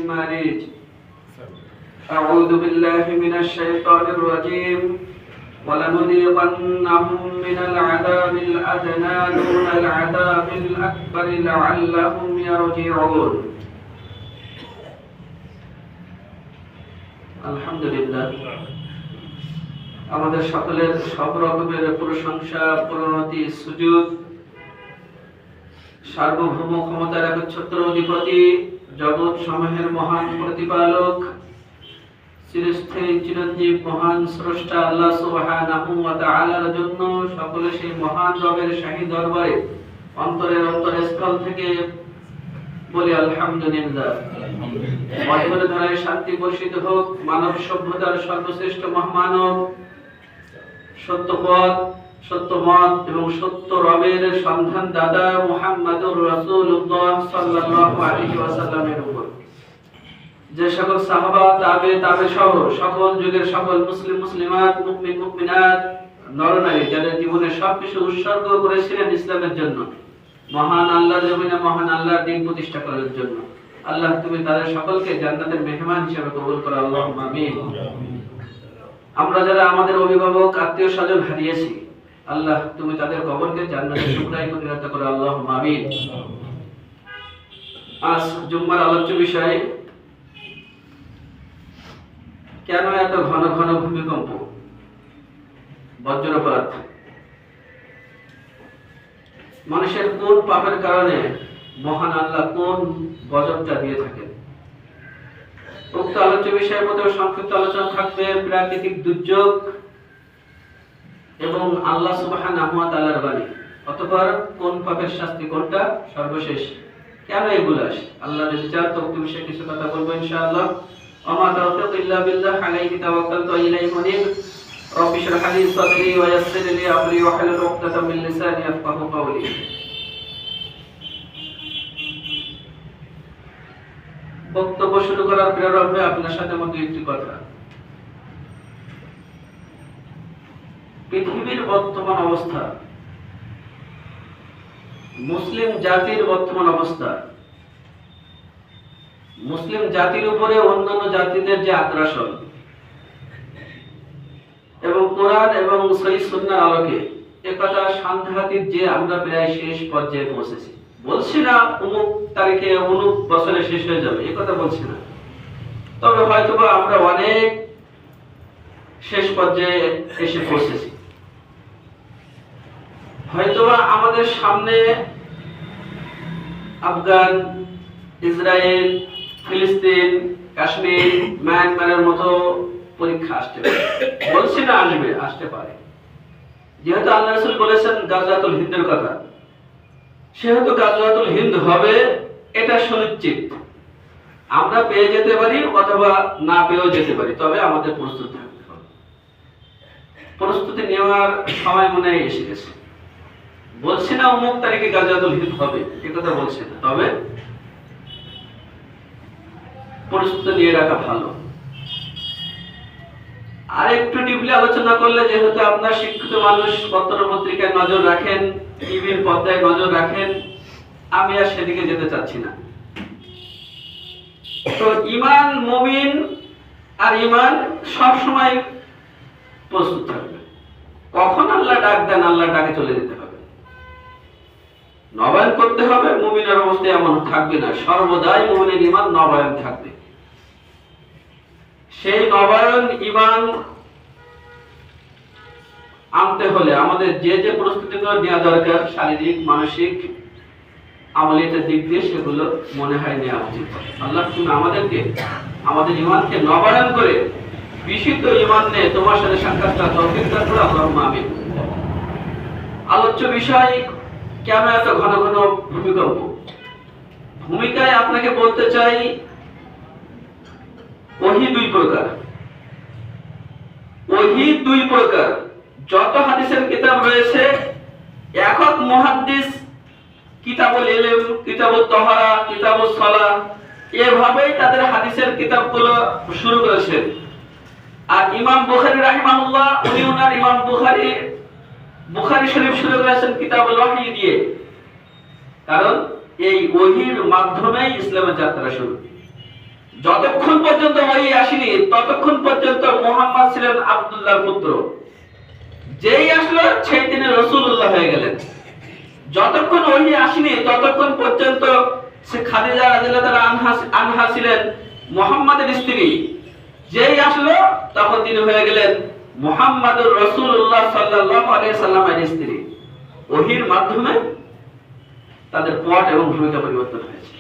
مارج. أعوذ بالله من الشيطان الرجيم. ولنذيقنهم من العذاب الأدنى دون العذاب الأكبر لعلهم يرجعون. আলহামদুলিল্লাহ, আমাদের সকলের সব রকমের প্রশংসা, পরিণতি, সুজুদ সার্বভৌম ক্ষমতার একচ্ছত্র অধিপতি, জগৎ সমূহের মহান প্রতিপালক, চিরস্থায়ী চিরঞ্জীব মহান স্রষ্টা আল্লাহ সুবহানাহু ওয়া তাআলার জন্য সকলে সেই মহান রবের শাহী দরবারে অন্তরের অন্তরস্থল থেকে বলি আলহামদুলিল্লাহ। মধ্যে ধারায় শান্তি বর্ষিত হোক মানব সভ্যতার সর্বশ্রেষ্ঠ মহামানব, সত্যপথ, সত্যমত এবং সত্য রবের সন্ধান দাতা মুহাম্মদুর রাসূলুল্লাহ সাল্লাল্লাহু আলাইহি ওয়াসাল্লামের উপর, যে সকল সাহাবা, তাবে সহ সকল যুগের সকল মুসলিম মুসলিমাত, মুমিন মুমিনাত, নরনারী যাদের জীবনে সবকিছু উৎসর্গ করেছিলেন ইসলামের জন্য, মহান আল্লাহর জমিনে মহান আল্লাহর দ্বীন প্রতিষ্ঠা করার জন্য। আল্লাহ তুমি তাদের সকলকে জান্নাতের মেহমান হিসেবে কবুল করো, আল্লাহুম্মা আমিন। আমরা যারা আমাদের অভিভাবক, আত্মীয় স্বজন হারিয়েছি, আল্লাহ তুমি তাদের কবরকে জান্নাতের টুকরায় পরিণত করো, আল্লাহুম্মা আমিন। আজ জুম্মার আলোচ্য বিষয়, কেন এত ঘন ঘন ভূমিকম্প, বজ্রপাত, মানুষের কোন পাপের কারণে মহান আল্লাহ কোন গজবটা দিয়ে থাকেন। উক্ত আলোচ্য বিষয়ের মধ্যে সংক্ষিপ্ত আলোচনা থাকবে প্রাকৃতিক দুর্যোগ এবং আল্লাহ সুবহানাহু ওয়া তাআলার বাণী। অতঃপর কোন পাপের শাস্তি কোনটা, সর্বশেষ কেন এগুলো আসে, আল্লাহ যদি চান তো উক্ত বিষয়ে কিছু কথা বলবো ইনশাআল্লাহ। ওমা তাওফীক ইল্লা বিল্লাহ, আলাইহি তাওয়াক্কালতু ওয়া ইলাইহি উনীব। রব্বি ইশরাহ লি সাদরি ওয়া ইয়াসসির লি আমরি ওয়াহলুল উকদাতাম মিন লিসানি ইয়াফকাহু কাওলি। বক্তব্য শুরু করার প্রেরণা আপনার সাথে মধ্যে একটি কথা। পৃথিবীর বর্তমান অবস্থা, মুসলিম জাতির বর্তমান অবস্থা, মুসলিম জাতির উপরে অন্যান্য জাতিদের যে আগ্রাসন এবং কোরআন এবং সহিহ সুন্নাহর আলোকে একথা সন্দেহাতীত যে আমরা প্রায় শেষ পর্যায়ে পৌঁছেছি। বলছি না অমুক তারিখে অমুক বছরে শেষ হয়ে যাবে, এই কথা বলছি না, তবে হয়তোবা আমরা অনেক শেষ পর্যায়ে এসে পৌঁছেছি। হয়তোবা আমাদের সামনে আফগান, ইসরায়েল, ফিলিস্তিন, কাশ্মীর, মায়ানমারের মতো পরীক্ষা আসতে পারে। বলছি না আসবে, আসতে পারে। যেহেতু আল্লাহ রাসূল বলেছেন গাজওয়াতুল হিন্দের কথা, সেহেতু গাজওয়াতুল হিন্দ হবে এটা সুনিশ্চিত। আমরা পেয়ে যেতে পারি অথবা না পেয়েও যেতে পারি, তবে আমাদের প্রস্তুত থাকতে হবে। প্রস্তুতি নেওয়ার সময় মনে হয় এসে গেছে। বলছি না অমুক তারিখে গাজওয়াতুল হিন্দ হবে, এ কথা বলছি না, তবে প্রস্তুতি নিয়ে রাখা ভালো। আর একটু ডিপলি আলোচনা করলে, যেহেতু আপনার শিক্ষিত মানুষ, পত্র পত্রিকায় নজর রাখেন, টিভির পর্দায় নজর রাখেন, আমি আর সেদিকে যেতে চাচ্ছি না। তো ঈমান, মুমিন আর ঈমান সব সময় প্রস্তুত থাকবে। কখন আল্লাহ ডাক দেন, আল্লাহ ডাকে চলে যেতে হবে, নবায়ন করতে হবে। মুমিনের অবস্থা এমন থাকবে না, সর্বদাই মুমিনের ঈমান নবায়ন থাকবে। সেই নবায়ন ঈমান আনতে হলে আমাদের যে যে প্রস্তুতিগুলো নেওয়া দরকার, শারীরিক, মানসিক, আমলিয়াতের দিক দিয়ে, সেগুলো মনে হয় নেওয়া উচিত। আল্লাহ তুমি আমাদেরকে আমাদের ঈমানকে নবায়ন করে বিশুদ্ধ ঈমান নিয়ে তোমার সাথে সাক্ষাৎকার তৌফিক দান করো, আল্লাহুম্মা আমিন। আলোচ্য বিষয়, কেন এত ঘন ঘন ভূমিকম্প। ভূমিকায় আপনাকে বলতে চাই, ওহী দুই প্রকার। ওহী দুই প্রকার। যত হাদিসের কিতাব রয়েছে, একক মুহাদ্দিস কিতাবুল ইলম, কিতাবুত তাহারা, কিতাবুস সালাহ, এভাবেই তাদের হাদিসের কিতাবগুলো শুরু করেছেন। আর ইমাম বুখারী রাহিমাহুল্লাহ, উনি ওনার ইমাম বুখারী শরীফ শুরু করেছেন কিতাবুল ওহী দিয়ে। কারণ এই ওহীর মাধ্যমেই ইসলামের যাত্রা শুরু। যতক্ষণ পর্যন্ত ওহী আসেনি ততক্ষণ পর্যন্ত মুহাম্মদ ছিলেন আব্দুল্লাহর পুত্র। যেই আসলো সেই দিনে রাসূলুল্লাহ হয়ে গেলেন। যতক্ষণ ওহী আসেনি ততক্ষণ পর্যন্ত সে খাদিজা রাদিয়াল্লাহু আনহা ছিলেন মুহাম্মাদের স্ত্রী। যেই আসলো তখন তিনি হয়ে গেলেন মুহাম্মাদুর রাসূলুল্লাহ সাল্লাল্লাহু আলাইহি সাল্লামের স্ত্রী। ওহীর মাধ্যমে তাদের পট এবং ভূমিকা পরিবর্তন হয়েছে।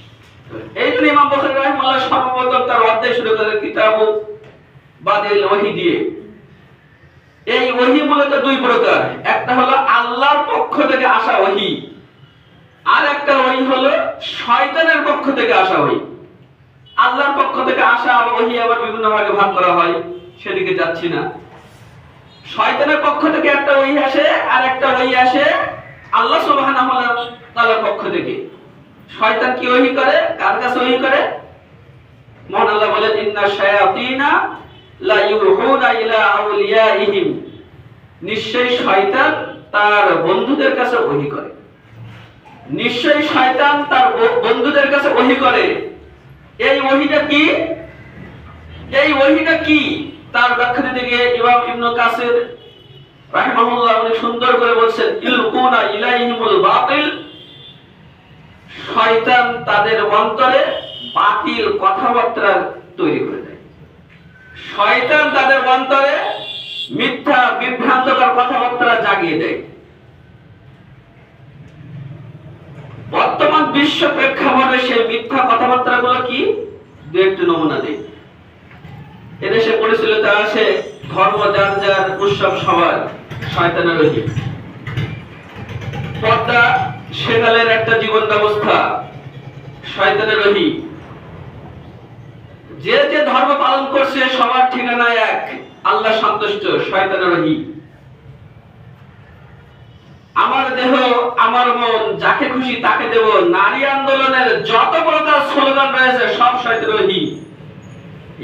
এই জন্য ইমাম বুখারী রাহিমাহুল্লাহ সর্বপ্রথম তার অধ্যায় শুরু করেন কিতাবু বাদিল ওহী দিয়ে। এই ওহী মূলত দুই প্রকার, একটা হলো আল্লাহর পক্ষ থেকে আসা ওহী, আর একটা ওহী হলো শয়তানের পক্ষ থেকে আসা ওহী। আল্লাহর পক্ষ থেকে আসা ওহী আবার বিভিন্ন ভাগে ভাগ করা হয়, সেদিকে যাচ্ছি না। শয়তানের পক্ষ থেকে একটা ওহী আসে, আর একটা ওহী আসে আল্লাহ সুবহানাহু ওয়া তাআলার পক্ষ থেকে। শয়তান কি ওহী করে, কার কাছে ওহী করে? মহান আল্লাহ বলেন ইন্না শায়াতিনা লা ইউহুনা ইলা আউলিয়াইহিম, নিশ্চয়ই শয়তান তার বন্ধুদের কাছে ওহী করে। নিশ্চয়ই শয়তান তার বন্ধুদের কাছে ওহী করে। এই ওহীটা কি? এই ওহীটা কি তার ব্যাখ্যা দিতে গিয়ে ইমাম ইবনে কাসির রাহিমাহুল্লাহ অনেক সুন্দর করে বলছেন ইলকুনা ইলাইহিমুল বাতিল, শয়তান তাদের অন্তরে বাতিল কথাবার্তা তৈরি করে দেয়। শয়তান তাদের অন্তরে মিথ্যা বিভ্রান্তকর কথাবার্তা জাগিয়ে দেয়। বর্তমান বিশ্ব প্রেক্ষাপটে সেই মিথ্যা কথাবার্তাগুলো কি দু একটি নমুনা দেই। এদেশে পরিচালিত আছে ধর্ম যার যার উৎসব সবার শয়তানের ওহী। পর্দা সেকালের একটা জীবন ব্যবস্থা শয়তানের ওহী। যে যে ধর্ম পালন করছে সবার ঠিকানা এক, আল্লাহ সন্তুষ্ট, শয়তানের ওহী। আমার দেহ আমার মন, যাকে খুশি তাকে দেব, নারী আন্দোলনের যত প্রকার স্লোগান রয়েছে সব শয়তানের ওহী।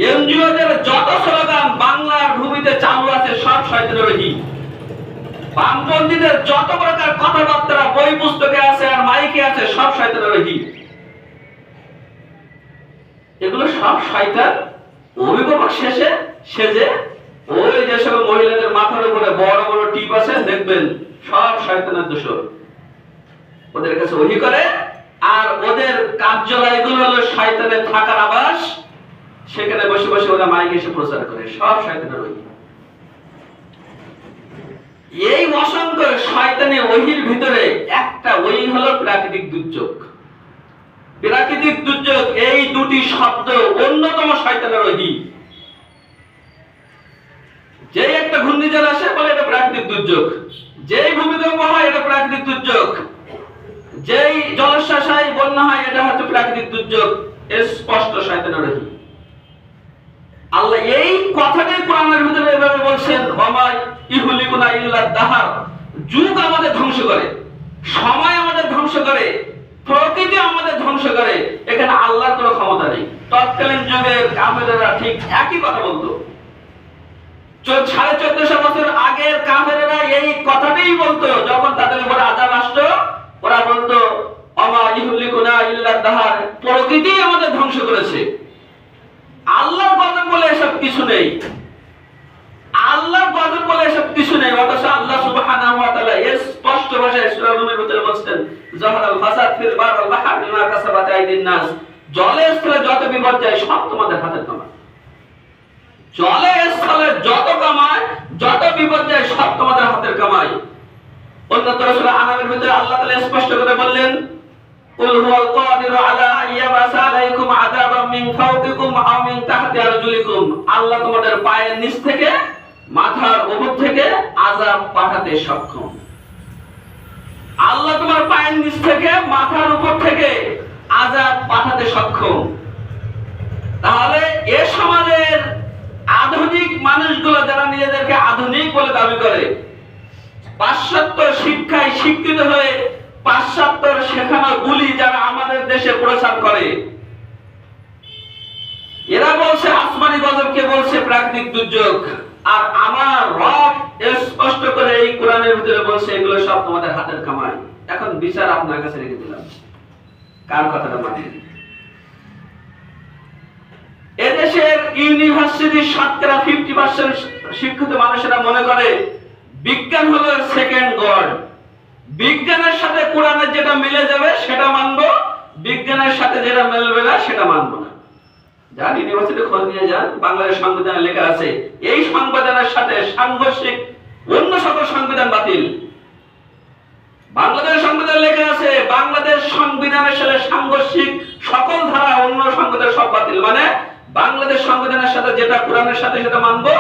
এনজিওদের যত স্লোগান বাংলার ভূমিতে চালু আছে সব শয়তানের ওহী। বামপন্থীদের যত প্রকার কথাবার্তা বই পুস্তকে আছে আর মাইকে আছে সব শয়তানের ওহী। এগুলো সব শয়তান অভিভাবক শেষে সেজে ওই যে সব মহিলাদের মাথার উপরে বড় বড় টিপ আছে দেখবেন সব শয়তানের দোসর। ওদের কাছে ওহী করে, আর ওদের কার্যালয়গুলো হলো শয়তানের থাকার আবাস। সেখানে বসে বসে ওরা মাইকে এসে প্রচার করে, সব শয়তানের ওহী। এই অসংখ্য শয়তানি ওহীর ভিতরে একটা ওহী হলো প্রাকৃতিক দুর্যোগ। প্রাকৃতিক দুর্যোগ এই দুটি শব্দ অন্যতম শয়তানের ওহী। যেই একটা ঘূর্ণিঝড় আসে বলে এটা প্রাকৃতিক দুর্যোগ, যেই ভূমিকম্প হয় এটা প্রাকৃতিক দুর্যোগ, যেই জলোচ্ছ্বাস হয় বন্যা হয় এটা হচ্ছে প্রাকৃতিক দুর্যোগ। স্পষ্ট শয়তানের ওহী। আল্লাহ এই কথাটাই কোরআনের ভিতরে এভাবে বলছেন ওয়ামা ইহুলিকুনা ইল্লা দাহার, যুগ আমাদের ধ্বংস করে, সময় আমাদের ধ্বংস করে, প্রকৃতি আমাদের ধ্বংস করে। এখানে আল্লাহর কোনো ক্ষমতা নেই। তৎকালীন যুগের কাফেররা ঠিক একই কথা বলতো। 1450 বছর আগের কাফেররা এই কথাটাই বলতো। যখন তাদের উপর আযাব আসতো ওরা বলতো ওয়ামা ইহুলিকুনা ইল্লা দাহার, প্রকৃতি আমাদের ধ্বংস করেছে। আল্লাহর গজব বলে এসব কিছু নেই, আল্লাহর গজব বলে এসব কিছু নেই। অথচ আল্লাহ সুবহানাহু ওয়া তাআলা স্পষ্ট ভাষায় সূরা রুমের ভিতরে বলছেন যাহারাল ফাসাদ ফিল বার ওয়াল বাহর বিমা কাসাবাত আইদিন নাস, জলে স্থলে যত বিপর্যয় সব তোমাদের হাতের কামাই। জলে স্থলে যত কামাই, যত বিপর্যয় সব তোমাদের হাতের কামাই। অন্যত্র সূরা আনামের ভিতরে আল্লাহ তাআলা স্পষ্ট করে বললেন কুল হুয়াল কাদিরু আলা আইয়াবাসা আলাইকুম আযাবাম মিন ফাওকিকুম আও মিন তাহতি আরজুলিকুম, আল্লাহ তোমাদের পায়ের নিচ থেকে মাথার উপর থেকে আযাব পাঠাতে সক্ষম। আল্লাহ তোমার পায়ের নিচ থেকে মাথার উপর থেকে আযাব পাঠাতে সক্ষম। তাহলে এ সমাজের আধুনিক মানুষগুলো যারা নিজেদেরকে আধুনিক বলে দাবি করে, পাশ্চাত্য শিক্ষায় শিক্ষিত হয়ে পাশ্চাত্যের শেখানো গুলি যারা আমাদের দেশে প্রচার করে, এরা বলছে আসমানি গজবকে বলছে প্রাকৃতিক দুর্যোগ। আর আমার রব স্পষ্ট করে এই কোরআনের ভিতরে বলছে এগুলো সব তোমাদের হাতের কামাই। এখন বিচার আপনার কাছে রেখে দিলাম, কার কথাটা মানেন? ইউনিভার্সিটির 50% শিক্ষিত মানুষেরা মনে করে বিজ্ঞান হলো সেকেন্ড গড। বিজ্ঞানের সাথে কোরআনের যেটা মিলে যাবে সেটা মানবো, বিজ্ঞানের সাথে যেটা মিলবে না সেটা মানবো না। যান ইউনিভার্সিটি খোঁজ নিয়ে যান, বাংলাদেশ সংবিধানে লেখা আছে এই সংবিধানের সাথে সাংঘর্ষিক অন্য সকল সংবিধান বাতিল। বাংলাদেশ সংবিধানে লেখা আছে বাংলাদেশ সংবিধানের সাথে সাংঘর্ষিক সকল ধারা অন্য সংবিধান সব বাতিল। মানে বাংলাদেশ সংবিধানের সাথে যেটা কোরআনের সাথে সেটা মানবো,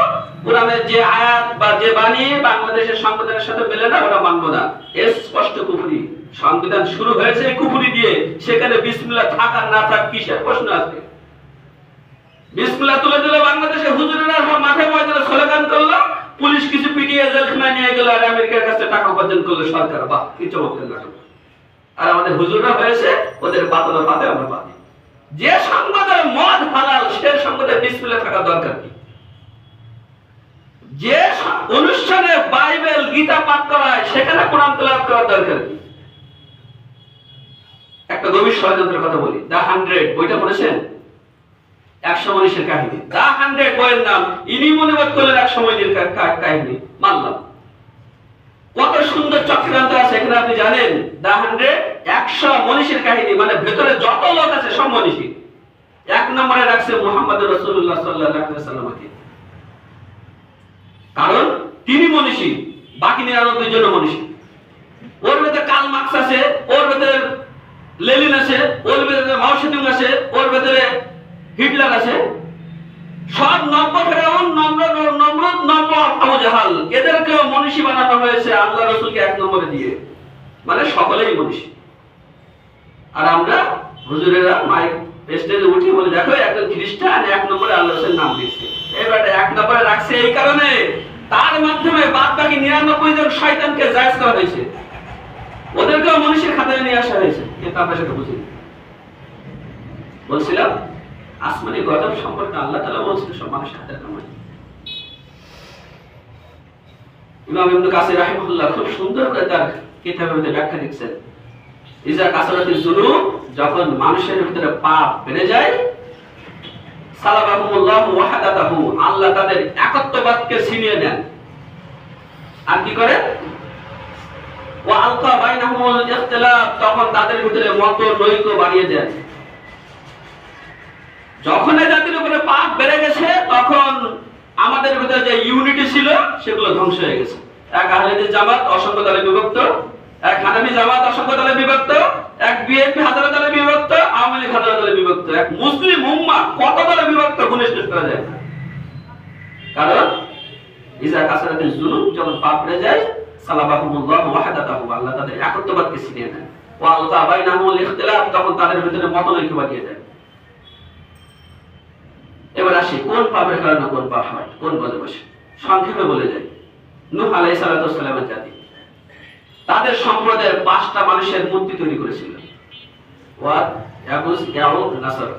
কোরআনের যে আয়াত বা যে বাণী বাংলাদেশের সংবিধানের সাথে মেলে না ওটা মানবো না। এর স্পষ্ট কুফরি। সংবিধান শুরু হয়েছে কুফরি দিয়ে, সেখানে বিসমিল্লাহ থাক আর না থাক কিসের প্রশ্ন আছে? বিসমিল্লাহ তুলে দিলে বাংলাদেশে হুজুরেরা মাঠে ময়দানে স্লোগান করলো, পুলিশ কিছু পিটিয়ে জেলখানায় নিয়ে গেল, আর আমেরিকার কাছে টাকা উপার্জন করলো সরকার। বাহ, কি চমৎকার নাটক। আর আমাদের হুজুররা হয়েছে ওদের পাতলা পাতে আমরা পাতি। যে সংবাদের মদ হালাল সে সংবাদে বিসমিল্লাহ থাকা দরকার কি? যে অনুষ্ঠানে বাইবেল গীতা পাঠ করা হয় সেখানে কোরআন তেলাওয়াত করার দরকার কি? একটা গভীর ষড়যন্ত্রের কথা বলি। দ্য 100 বইটা পড়েছেন? 100 মনীষীর কাহিনী। দ্য 100 বইয়ের নাম। ইনি মনোবাদ করলেন 100 মনীষীর কাহিনী, মানলাম। কত সুন্দর চক্রান্ত আছে এখানে আপনি জানেন? দ্য 100 মনীষীর কাহিনী, মানে ভেতরে যত লোক আছে সব মনীষী। 1 নম্বরে রাখছে মুহাম্মদ রাসূলুল্লাহ সাল্লাল্লাহু আলাইহি ওয়াসাল্লামকে, কারণ তিনি মনীষী, বাকি 99 জন মনীষী। ওর ভেতরে কার্ল মার্কস আছে, ওর ভেতরে লেনিন আছে, ওর ভেতরে মাও সেতুং আছে, ওর ভেতরে হিটলার আছে। সব নব্য ফেরাউন, নম্র আবু জাহাল, এদেরকে মনীষী বানানো হয়েছে আল্লাহ রাসূলকে 1 নম্বরে দিয়ে। মানে সকলেই মনীষী। আর আমরা হুজুরেরা মাইক স্টেজে উঠে বলে দেখো একজন খ্রিস্টান 1 নম্বরে আল্লাহ রাসূলের নাম দিয়েছে। এবারে 1 নম্বরে রাখছে এই কারণে তার মাধ্যমে বাদ বাকি 99 জন শয়তানকে জায়েজ করা হয়েছে, ওদেরকেও মনীষীর খাতায় নিয়ে আসা হয়েছে। কিন্তু আমরা সেটা বুঝি। বলছিলাম আসমানি গজব সম্পর্কে আল্লাহ তাআলা বলছেন সব মানুষের হাতের কামাই। ইমাম ইবনে কাসির রাহিমাহুল্লাহ খুব সুন্দর করে তার কিতাবের মধ্যে ব্যাখ্যা দিচ্ছেন, ইজা কাসারাতিজ যুনুব, যখন মানুষের ভিতরে পাপ বেড়ে যায়, সালাবাহুমুল্লাহু ওয়াহাদাতাহু, আল্লাহ তাদের একত্ববাদকে ছিনিয়ে নেন। আর কি করে? ওয়া আলকা বাইনাহুমুল ইখতিলাফ, তখন তাদের ভিতরে মতনৈক্য বাড়িয়ে দেন। যখন এই জাতির উপরে পাপ বেড়ে গেছে তখন আমাদের ভিতরে যে ইউনিটি ছিল সেগুলো ধ্বংস হয়ে গেছে। এক আহলে হাদিস জামাত অসংখ্য দলে বিভক্ত, এক হানাফি জামাত অসংখ্য দলে বিভক্ত, এক বিএনপি হাজার দলে বিভক্ত, আওয়ামী লীগ হাজার দলে বিভক্ত, এক মুসলিম উম্মাহ কত দলে বিভক্ত গুণে শেষ করা যায় না। কারণ ইজা কাসারাতিজ যুনুব, যখন পাপ বেড়ে যায়, সালাবাহুমুল্লাহু ওয়াহাদাতাহু, আল্লাহ তাদের একত্ববাদকে ছিনিয়ে নেন। ওয়া আলকা বাইনাহুমুল ইখতিলাফ, তখন তাদের ভিতরে মতনৈক্য বাড়িয়ে দেন। এবার আসি কোন পাপের কারণে কোন পাপ হয়, কোন গজব বসে। সংক্ষেপে বলে যাই, নূহ আলাইহিস সালামের জাতি তাদের সম্প্রদায়ের 5টা মানুষের মূর্তি তৈরি করেছিল। ওয়াদ, ইয়াগুস, ইয়াউক, নাসর,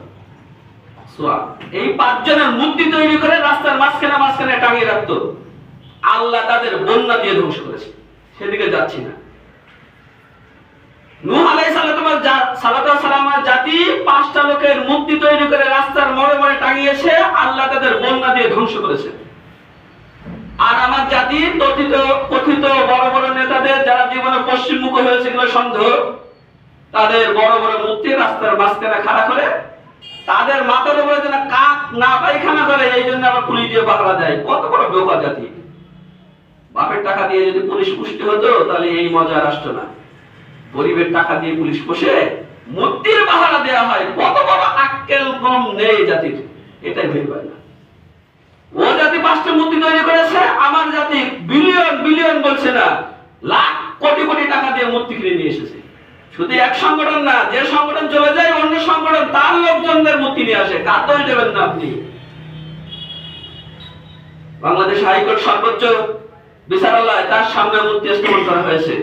সুয়া। এই 5 জনের মূর্তি তৈরি করে রাস্তার মাঝখানে টাঙিয়ে রাখতো। আল্লাহ তাদের বন্যা দিয়ে ধ্বংস করেছে। সেদিকে যাচ্ছি না। নূহ আলাইহিস সালামের জাতি 5টা লোকের মূর্তি তৈরি করে রাস্তার মোড়ে মোড়ে টাঙিয়েছে, আল্লাহ তাদের বন্যা দিয়ে ধ্বংস করেছে। আর আমার জাতি কথিত বড় বড় নেতাদের যারা জীবনে পশ্চিমমুখী হয়েছে এগুলো সন্দেহ, তাদের বড় বড় মূর্তি রাস্তার মাঝখানে খাড়া করে তাদের মাথার উপরে যেন কাক না পায়খানা করে, এই জন্য আবার পুলিশ দিয়ে পাহারা দেয়। কত বড় বেওয়া জাতি! বাপের টাকা দিয়ে যদি পুলিশ পুষ্টি হতো তাহলে এই মজা আর আসতো না। গরিবের টাকা দিয়ে পুলিশ বসে মূর্তির পাহারা দেওয়া হয়। কত বড় আক্কেল কম নেই জাতির, এটাই ভেবে পায় না। ও জাতি 5টা মূর্তি তৈরি করেছে, আমার জাতি বিলিয়ন বিলিয়ন বলছে না, লাখ কোটি কোটি টাকা দিয়ে মূর্তি কিনে নিয়ে এসেছে। শুধু এক সংগঠন না, যে সংগঠন চলে যায় অন্য সংগঠন তার লোকজনদের মূর্তি নিয়ে আসে। কার দোষ দেবেন না আপনি? বাংলাদেশ হাইকোর্ট সর্বোচ্চ বিচারালয় তার সামনে মূর্তি স্থাপন করা হয়েছে।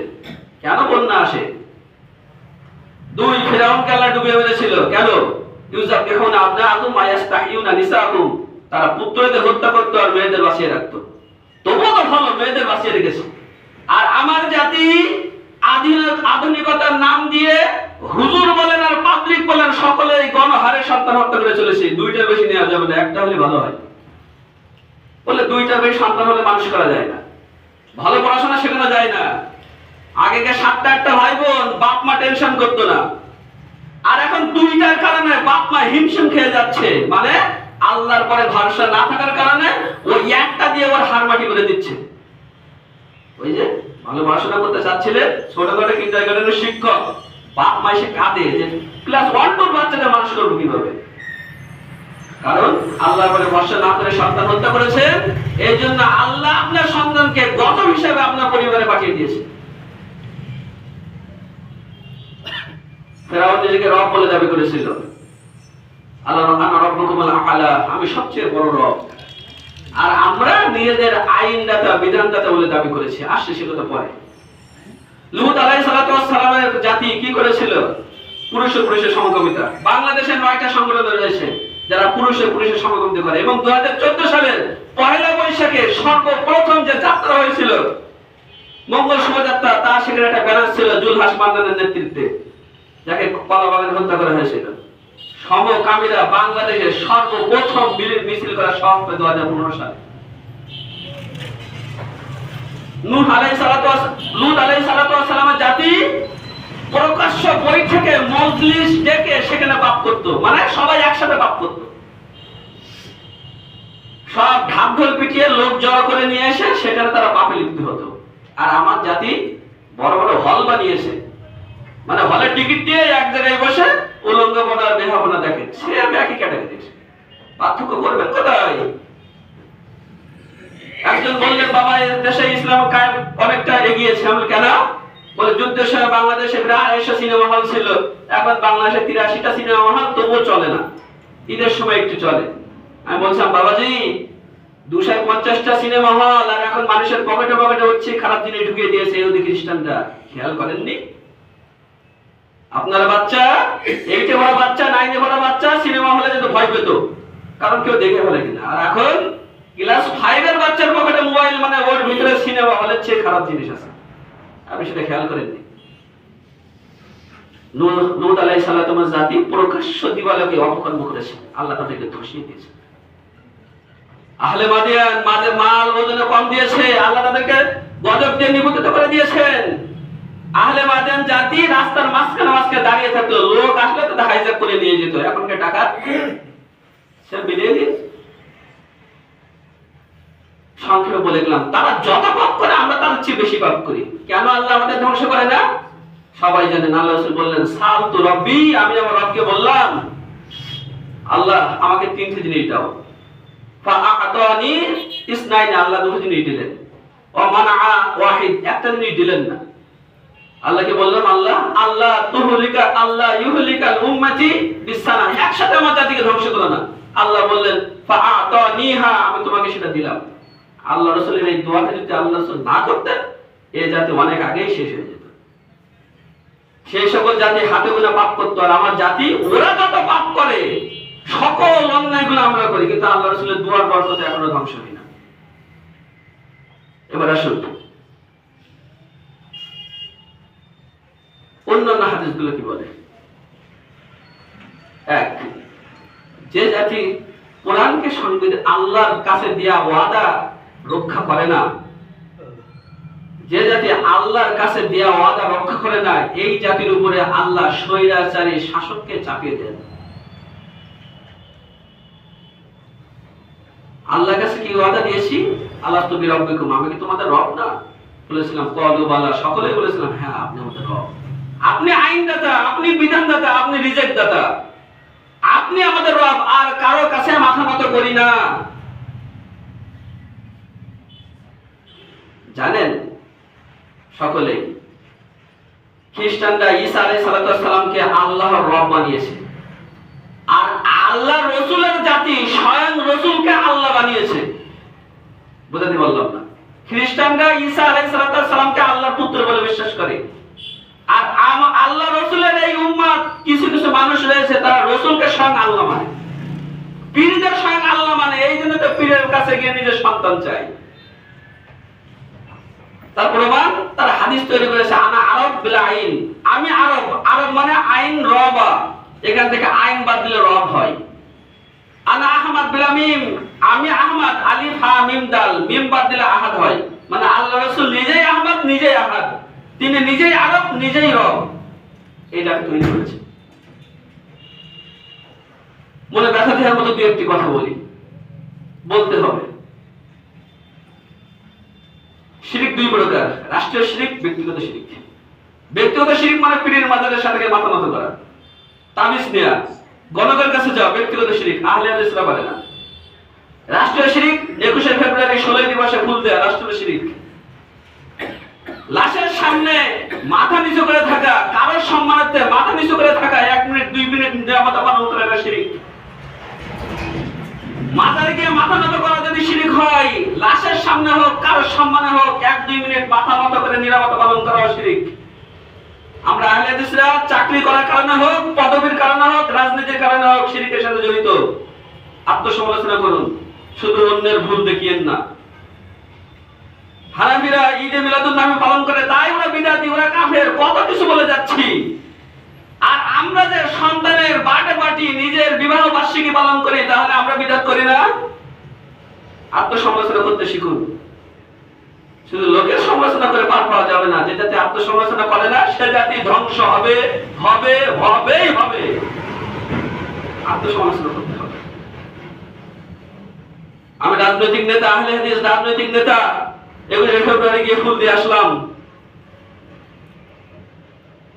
কেন বন্যা আসে? 2 ফিরাউনকে আল্লাহ ডুবিয়ে মেরেছিল। কেন? ইউযাবিহুনা আবনাআকুম ওয়া ইস্তাহয়ুনা নিসাআকুম, তারা পুত্রদের হত্যা করত আর মেয়েদের বাঁচিয়ে রাখত। তবুও তো ভালো, মেয়েদের বাঁচিয়ে রেখেছে। আর আমার জাতি আধুনিকতার নাম দিয়ে হুজুর বলেন আর পাবলিক বলেন সকলেই গণহারে সন্তান হত্যা করে চলেছে। দুইটার বেশি নেওয়া যাবে না, একটা হলে ভালো হয়। বলে দুইটার বেশি সন্তান হলে মানুষ করা যায় না, ভালো পড়াশোনা শেখানো যায় না। আগেকার 7টা ভাই বোন, বাপ মা টেনশন করতো না, আর এখন দুইটার কারণে বাপ মা হিমশিম খেয়ে যাচ্ছে। মানে আল্লাহর পরে ভরসা না থাকার কারণে ওই একটা দিয়ে ওর হার মাটি করে দিচ্ছে। ওই যে ভালো পড়াশোনা করতে চাচ্ছিলেন, ছোটখাটো কিন্ডারগার্টেনের শিক্ষক, বাপ মা এসে কাঁদে যে ক্লাস 1-2 বাচ্চাদের মানুষ করবো কিভাবে? কারণ আল্লাহর পরে ভরসা না করে সন্তান হত্যা করেছেন। এই জন্য আল্লাহ আপনার সন্তানকে গজব হিসেবে আপনার পরিবারে পাঠিয়ে দিয়েছে। ফেরাউন নিজেকে রব বলে দাবি করেছিল, আল্লাহ আনা রব্বুকুমুল আ'লা, আমি সবচেয়ে বড় রব। আর আমরা নিজেদের আইনদাতা বিধানদাতা বলে দাবি করেছি। আসছে সেটা পরে। লূত আলাইহিস সালাতু ওয়াস সালামের জাতি কি করেছিল? পুরুষের সমকামিতা। বাংলাদেশে 9টা সংগঠন রয়েছে যারা পুরুষের সমকামিতা করে, এবং 2014 সালের পহেলা বৈশাখে সর্বপ্রথম যে যাত্রা হয়েছিল মঙ্গল শোভাযাত্রা, তার সেখানে একটা ব্যানার ছিল জুলহাস মান্নানের নেতৃত্বে, যাকে কলাবাগানে হত্যা করা হয়েছিল। সমকামীরা বাংলাদেশে সর্বপ্রথম মিছিল করা সব 2015 সালে। লূত আলাইহিস সালাতু ওয়াস সালামের জাতি প্রকাশ্য বৈঠকে মজলিস ডেকে সেখানে পাপ করত, মানে সবাই একসাথে পাপ করত। সব ঢাকঢোল পিটিয়ে লোক জড়ো করে নিয়ে এসে সেখানে তারা পাপে লিপ্ত হতো। আর আমার জাতি বড় বড় হল বানিয়েছে, মানে হলে টিকিট দিয়ে এক জায়গায় বসে উলঙ্গপনা বেহাপনা দেখে। সে একই ক্যাটাগরি, পার্থক্য করবেন কোথায়? একজন বললেন বাবা এই দেশে ইসলাম কায়েম অনেকটা এগিয়েছে। আমি কেন? বলে যুদ্ধের সময় বাংলাদেশে প্রায় 250 সিনেমা হল ছিল, এখন বাংলাদেশে 83টা সিনেমা হল, তবুও চলে না, ঈদের সময় একটু চলে। আমি বলছিলাম বাবাজি 250টা সিনেমা হল, আর এখন মানুষের পকেটে পকেটে হচ্ছে খারাপ জিনিস ঢুকিয়ে দিয়েছে ইহুদি খ্রিস্টানরা, খেয়াল করেননি? আপনার বাচ্চা 8-এ পড়া বাচ্চা, 9-এ পড়া বাচ্চা সিনেমা হলে যেতে ভয় পেত, কারণ কেউ দেখে ফেলে কিনা। আর এখন ক্লাস 5-এর বাচ্চার পকেটে মোবাইল, মানে ওর ভিতরে সিনেমা হলের চেয়ে খারাপ জিনিস আছে। আপনি সেটা খেয়াল করেননি? লূত আলাইহিস সালাতু ওয়াস জাতি প্রকাশ্য দিবালোকে অপকর্ম করেছে, আল্লাহ তাদেরকে ধসিয়ে দিয়েছে। আহলে মাদিয়ান মাল ওজনে কম দিয়েছে, আল্লাহ তাদেরকে গজব দিয়ে নিবুদ্ধ করে দিয়েছেন। আহলে মাদিয়ান জাতি রাস্তার মাঝখানে দাঁড়িয়ে থাকতো, লোক আসলে তো হাইজ্যাক করে নিয়ে যেত। এখনকার টাকা সে বিলিয়ে দিয়েছে। সংক্ষেপে বলে গেলাম, তারা যত পাপ করে আমরা তার চেয়ে বেশি পাপ করি। কেন আল্লাহ আমাদের ধ্বংস করে না? সবাই জানেন। আল্লাহ রাসূল বললেন সাল তু রব্বি, আমি আমার রবকে বললাম আল্লাহ আমাকে 3টি জিনিস দাও। ফাআতানি ইসনাইন, আল্লাহ 2টি জিনিস দিলেন। ওয়া মানাআ ওয়াহিদ, একটা জিনিস দিলেন না। আল্লাহকে বললাম আল্লাহ ইউহলিকাল উম্মতি বিসানা, একসাথে আমার জাতিকে ধ্বংস করো না। আল্লাহ বললেন ফাআতানিহা, আমি তোমাকে সেটা দিলাম। আল্লাহ রাসূলের এই দোয়াটা যদি আল্লাহ রাসূল না করতেন, এই জাতি অনেক আগেই শেষ হয়ে যেত। সেই সকল জাতি হাতে গোনা পাপ করতো, আর আমার জাতি ওরা যত পাপ করে সকল অন্যায়গুলো আমরা করি, কিন্তু আল্লাহ রাসূলের দোয়ার বরকতে এখনো ধ্বংস হয় না। এবার আসুন অন্যান্য হাদিসগুলো কি বলে। এক, যে জাতি কোরআনকে সংবিধান আল্লাহর কাছে দেয়া ওয়াদা রক্ষা করে না, যে জাতি আল্লাহর কাছে দেয়া ওয়াদা রক্ষা করে না, এই জাতির উপরে আল্লাহ স্বৈরাচারী শাসককে চাপিয়ে দেন। আল্লাহর কাছে কি ওয়াদা দিয়েছি? আলাস্তু বিরাব্বিকুম, আমি কি তোমাদের রব না? বলেছিলাম ক্বালু বালা, সকলেই বলেছিলাম হ্যাঁ আপনি আমাদের রব। আপনি আইনদাতা, আপনি বিধানদাতা, আপনি রিজেক্ট দাতা, আপনি আমাদের রব, আর কারো কাছে মাথা নত করি না। জানেন সকলেই খ্রিস্টানরা ঈসা আলাইহিস সালামকে আল্লাহর রব বানিয়েছে, আর আল্লাহ রসুলের জাতি স্বয়ং রসুলকে আল্লাহ বানিয়েছে। বুঝাতে পারলাম না? খ্রিস্টানরা ঈসা আলাইহিস সালামকে আল্লাহর পুত্র বলে বিশ্বাস করে, আর আল্লাহ রসুলের এই উম্মত কিছু কিছু মানুষ রয়েছে তারা রসুলকে স্বয়ং আল্লাহ মানে, পীরদের স্বয়ং আল্লাহ মানে। এই জন্য তো পীরের কাছে গিয়ে নিজের সন্তান চাই। তার প্রমাণ তারা হাদিস তৈরি করেছে, আনা আরব বিলা আইন, আমি আরব। আরব মানে আইন রবা, এখান থেকে আইন বাদ দিলে রব হয়। আনা আহমদ বিলা মিম, আমি আহমদ, আলিফ হা মিম দাল, মিম বাদ দিলে আহাদ হয়। মানে আল্লাহ রাসূল নিজেই আহমদ, নিজেই আহাদ, তিনি নিজেই আরব, নিজেই রব। এটা তৈরি করেছে। মনে ব্যথা দেওয়ার মতো দু একটি কথা বলতে হবে। শিরিক দুই প্রকার, রাষ্ট্রীয় শিরিক, ব্যক্তিগত শিরিক। ব্যক্তিগত শিরিক মানে পীরের মাজারের সাথে মাথা নত করা, তাবিজ নেয়া, গণকের কাছে যাওয়া, ব্যক্তিগত শিরিক, আহলে হাদিসরা পারে না। রাষ্ট্রীয় শিরিক 21শে ফেব্রুয়ারি 16 দিবসে ফুল দেয়া রাষ্ট্রীয় শিরিক। লাশের সামনে মাথা নিচু করে থাকা, কারোর সম্মানার্থে মাথা নিচু করে থাকা 1 মিনিট 2 মিনিট নিরাপদ পালন করা এটা শিরিক। মাজারে গিয়ে মাথা নত করা যদি শিরিক হয়, লাশের সামনে হোক, কারোর সম্মানে হোক, 1-2 মিনিট মাথা নত করে নিরাপদ পালন করা শিরিক। আমরা আহলে হাদিসরা চাকরি করার কারণে হোক, পদবীর কারণে হোক, রাজনীতির কারণে হোক শিরিকের সাথে জড়িত। আত্মসমালোচনা করুন, শুধু অন্যের ভুল দেখিয়েন না। হানাফিরা ঈদে মিলাদুন নবী পালন করে, তাই ওরা বিদআতি, ওরা কাফের, কত কিছু বলে যাচ্ছি। আর আমরা যে সন্তানের বার্থডে পার্টি, নিজের বিবাহ বার্ষিকী পালন করি, তাহলে আমরা বিদআত করি না? আত্মসমালোচনা করতে শিখুন। শুধু লোকের সমালোচনা করে পার পাওয়া যাবে না। যে জাতি আত্মসমালোচনা করে না, সে জাতি ধ্বংস হবে, হবেই হবে। আত্মসমালোচনা করতে হবে। আমি রাজনৈতিক নেতা, আহলে হাদিস রাজনৈতিক নেতা, 21শে ফেব্রুয়ারি গিয়ে ফুল দিয়ে আসলাম।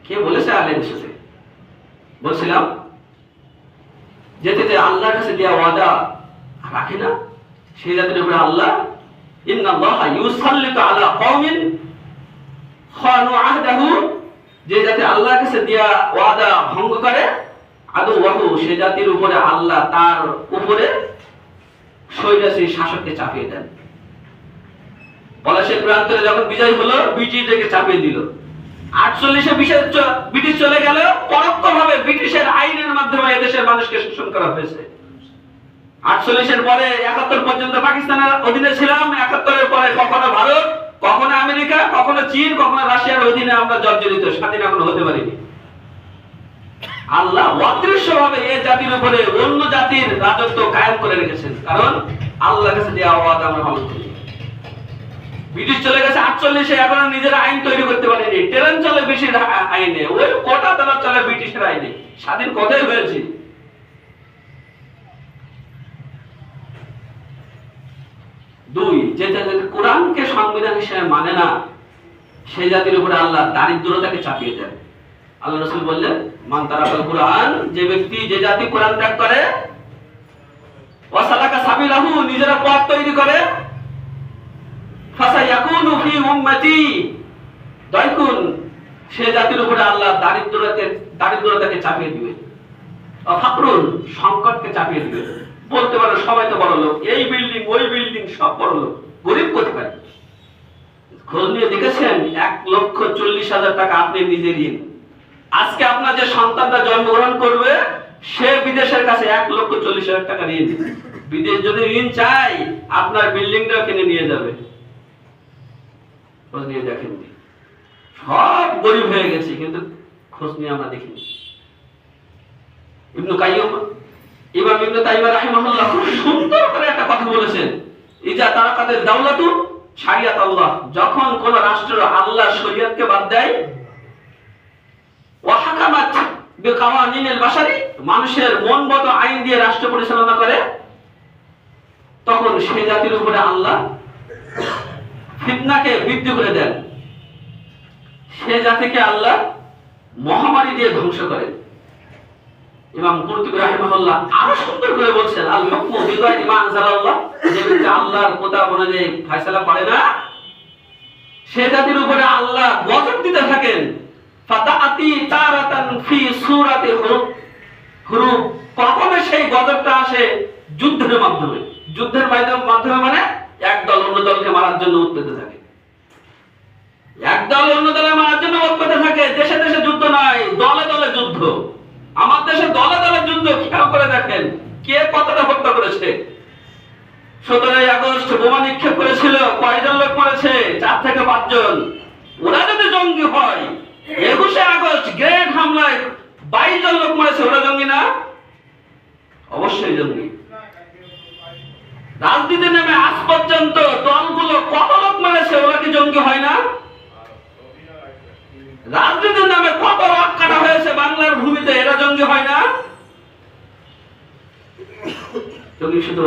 কে বলেছে আহলে হাদিসে? বলছিলাম যেতে আল্লাহর কাছে দেয়া ওয়াদা রাখে না, সেই জাতির উপরে আল্লাহ ইন্নাল্লাহা ইউসাল্লিতু আলা কওমিন খানু আহদাহু, যে জাতি আল্লাহর কাছে দেয়া ওয়াদা ভঙ্গ করে, আদুওয়াহু, সেই জাতির উপরে আল্লাহ তার উপরে স্বৈরাচারী শাসককে চাপিয়ে দেন। পলাশের প্রান্তরে যখন বিজয় হলো, ব্রিটিশদেরকে চাপিয়ে দিল। 48-এ ব্রিটিশ চলে গেল, পরোক্ষভাবে ব্রিটিশের আইনের মাধ্যমে এদেশের মানুষকে শোষণ করা হয়েছে। 48-এর পরে 71 পর্যন্ত পাকিস্তানের অধীনে ছিলাম। 71-এর পরে কখনো ভারত, কখনো আমেরিকা, কখনো চীন, কখনো রাশিয়ার অধীনে আমরা জর্জরিত, স্বাধীন এখনো হতে পারিনি। আল্লাহ অদৃশ্যভাবে এই জাতির উপরে অন্য জাতির রাজত্ব কায়েম করে রেখেছেন, কারণ আল্লাহর কাছে দেওয়া ওয়াদা আমরা পালন করি। ব্রিটিশ চলে গেছে 48-এ, এখনো নিজের আইন তৈরি করতে পারেনি। ট্রেন চলে ব্রিটিশের আইনে, ওই কোটা তারা চলে ব্রিটিশের আইনে। স্বাধীন কোথায় হয়েছে? দুই, যে জাতি কোরআনকে সংবিধান হিসেবে মানে না, সেই জাতির উপরে আল্লাহ দারিদ্রতাকে চাপিয়ে দেন। আল্লাহ রাসূল বললেন, মান তারাকাল কুরআন, যে ব্যক্তি, যে জাতি কোরআন ত্যাগ করে, ওয়াসালাকা সাবিলাহু, নিজেরা পথ তৈরি করে, ফাসায়াকুনু ফি উম্মতি দাইকুন, সে জাতির উপরে আল্লাহ দারিদ্রতাকে চাপিয়ে দিবে। ফাকরুন, সংকটকে চাপিয়ে দিবে। বলতে পারো সবাই তো বড় লোক, এই বিল্ডিং ওই বিল্ডিং সব বড় লোক, গরিব কোথায়? খোঁজ নিয়ে দেখেছেন 1,40,000 টাকা আপনি নিজে ঋণ। আজকে আপনার যে সন্তানটা জন্মগ্রহণ করবে, সে বিদেশের কাছে 1,40,000 টাকা ঋণ। বিদেশ যদি ঋণ চাই, আপনার বিল্ডিংটাও কিনে নিয়ে যাবে। খোঁজ নিয়ে দেখেন, সব গরিব হয়ে গেছে, কিন্তু খোঁজ নিয়ে আমরা দেখিনি। ইবনে কাইয়্যিম, ইমাম ইবনে তাইমিয়া রাহিমাহুল্লাহ খুব সুন্দর করে একটা কথা বলেছেন, ইজা তারাকাতের দাওলাতু শারিয়াত আল্লাহ, যখন কোন রাষ্ট্র আল্লাহর শরীয়তকে বাদ দেয়, ওয়া হাকামাত বিকাওয়ানিনিল বাশারি, মানুষের মনমতো আইন দিয়ে রাষ্ট্র পরিচালনা করে, তখন সেই জাতির উপরে আল্লাহ ফিতনাকে বৃদ্ধি করে দেন। সে জাতিকে আল্লাহ মহামারী দিয়ে ধ্বংস করেন। ইমাম কুরতুবী রাহিমাহুল্লাহ আরো সুন্দর করে বলছেন, আল হুকমু বিগাইরি মা আনজালাল্লাহ, যে ব্যক্তি আল্লাহর কিতাব অনুযায়ী ফয়সালা করে না, সে জাতির উপরে আল্লাহ গজব দিতে থাকেন। ফাতাআতি তারাতান ফি সূরাতি হুরুব, কখনো সেই গজবটা আসে যুদ্ধের মাধ্যমে। যুদ্ধের মাধ্যমে মানে একদল অন্য দলকে মারার জন্য উৎপেতে থাকে, একদল অন্য দলে মারার জন্য উৎপেতে থাকে। দেশে দেশে যুদ্ধ নয়, দলে দলে যুদ্ধ। আমার দেশে দলে দলে যুদ্ধ। খেয়াল করে দেখেন কে কতটা হত্যা করেছে। 17ই আগস্ট বোমা নিক্ষেপ করেছিল, কয়জন লোক মরেছে? 4 থেকে 5 জন। ওরা যদি জঙ্গি হয়, 21শে আগস্ট গ্রেট হামলায় 22 জন লোক মরেছে, ওরা জঙ্গি না? অবশ্যই জঙ্গি। রাজনীতি নামে আজ পর্যন্ত দলগুলো কত লোক মেরেছে, ওরা কি জঙ্গি হয় না? রাজনীতির নামে কত রক কাটা হয়েছে বাংলার ভূমিতে, এরা জঙ্গি হয় না? জঙ্গি শুধু